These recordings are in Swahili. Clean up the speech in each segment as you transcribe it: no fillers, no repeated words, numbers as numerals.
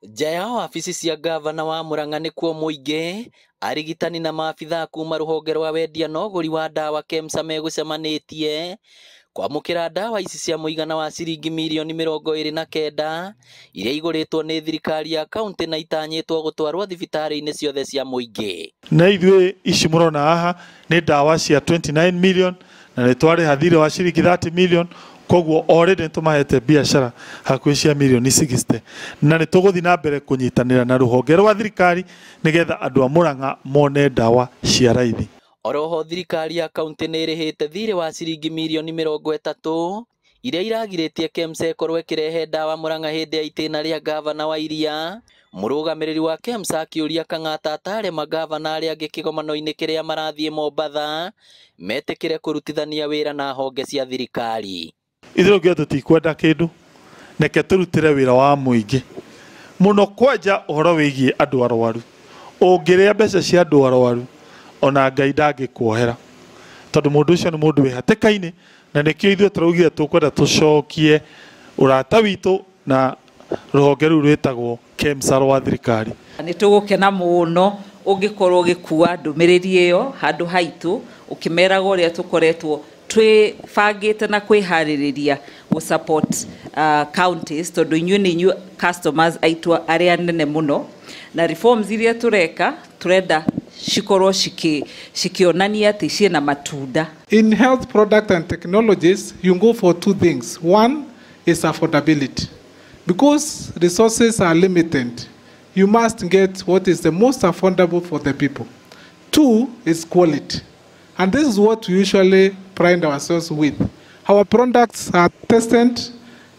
Jaya wabici cia gavana wa Murang'a nĩkuo mũingĩ, arigitani na maabithaa kuma rũhonge rwa wendia na ũgũri wa ndawa KEMSA megũcemanĩtie kwamũkĩra ndawa ici cia mũigana wa ciringi mirioni 29 iria igũrĩtwo nĩ thirikari ya kaunti na itanyĩtwo gũtwarwo thibitarĩ-inĩ ciothe cia mũingĩ. Na ithuĩ ici mũrona haha nĩ ndawa cia 29 million na nĩ twarĩha thiirĩ wa ciringi 30 million. Koguo already tumahete biashara hakuhĩ cia mirioni 60 na nĩ tũgũthiĩ na mbere kũnyitanĩra na rũhonge rwa thirikari nĩgetha andũ a Murang'a mone ndawa cia raithi. Oroho thirikari ya kaunti nĩ ĩrĩhĩte thiirĩ wa ciringi mirioni 30 iria iragirĩtie KEMSA ĩkorwo ĩkĩrehe ndawa Murang'a hĩndĩ ya itĩna rĩa gavana Wairia. Mũrũgamĩrĩri wa KEMSA akĩũria Kang'ata atare magavana arĩa angĩ kĩgomano-inĩ kĩrĩa marathiĩ Mombatha metĩkĩre kũrutithania wĩra na honge cia thirikari. Ithuĩ ũngĩ tũtikwenda kĩndũ, reke tũrutĩre wĩra wa mũingĩ mũno, kwanja ũhoro wĩgiĩ andũ arwaru. Ũngĩrĩa mbeca cia andũ arwaru ona Ngai ndangĩkuohera, tondũ mũndũ ũcio nĩ mũndũ wĩ hatĩka-inĩ, na nĩkĩo ithuĩ tũraugire tũkwenda tũcokie ũrata witũ na rũhonge rũu rwĩtagwo KEMSA rwa thirikari. Nĩ tũgũkena mũno ũngĩkorwo ũgĩkua ndũmĩrĩri ĩyo handũ haitũ ũkĩmeraga ũrĩa tũkoretwo twĩbangĩte na kwĩharĩrĩria support counties, tondũ inyuĩ nĩ inyuĩ customers aitũ arĩa nene mũno, na reforms iria turenda cikorwo cikionania atĩ ciĩna matunda. In health product and technologies, you go for two things. One is affordability. Because resources are limited, you must get what is the most affordable for the people. Two is quality. And this is what we usually pride ourselves with. Our products are tested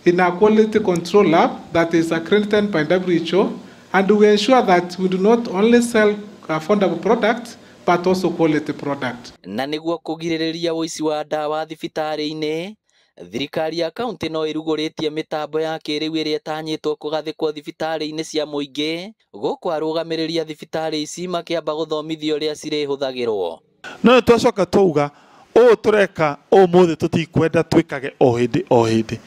in a quality control lab that is accredited by WHO, and we ensure that we do not only sell affordable products, but also quality products. Na nĩguo kũgirĩrĩria ũici wa ndawa thibitarĩ-inĩ, thirikari ya kaunti no ĩrugũrĩtie mĩtambo ya kĩrĩu ĩrĩa ĩtanyĩtwo kũgathĩkwo thibitarĩ-inĩ cia mũingĩ, gũkũ arũgamĩrĩria thibitarĩ ici makĩamba gũthomithio ũrĩa cirĩhũthagĩrwo. No twacoka twauga ũũ tũreka ũmũthĩ tũtikwenda twĩkage o hĩndĩ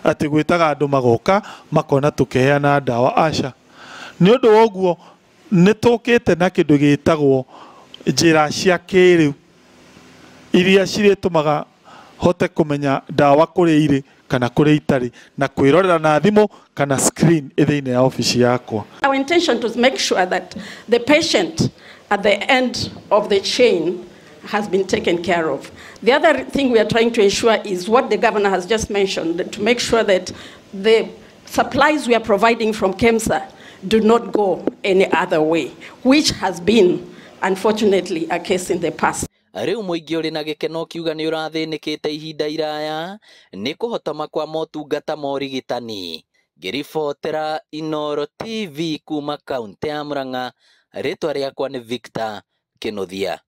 atĩ gwĩtaga andũ magoka makona tũkĩheana ndawa, aca. Nĩ ũndũ wa ũguo nĩ tũkĩte na kĩndũ gĩtagwo njĩra cia kĩrĩu iria cirĩtũmaga hote kũmenya ndawa kũrĩa irĩ kana kũrĩa itarĩ, na kwĩrorera na thimũ kana screen thĩinĩ ya ofici yakwa. Our intention to make sure that the patient at the end of the chain has been taken care of. The other thing we are trying to ensure is what the governor has just mentioned, to make sure that the supplies we are providing from KEMSA do not go any other way, which has been, unfortunately, a case in the past. Rĩu mũingĩ ũrĩ na gĩkeno kiuga nĩ ũrathĩnĩkĩte ihinda iraya nĩ kũhotoma kwa motungata ma ũrigitani. Ngĩribotera Inooro TV kuma kaunti ya Murang'a, rĩtwa rĩakwa nĩ Victor Kĩnuthia.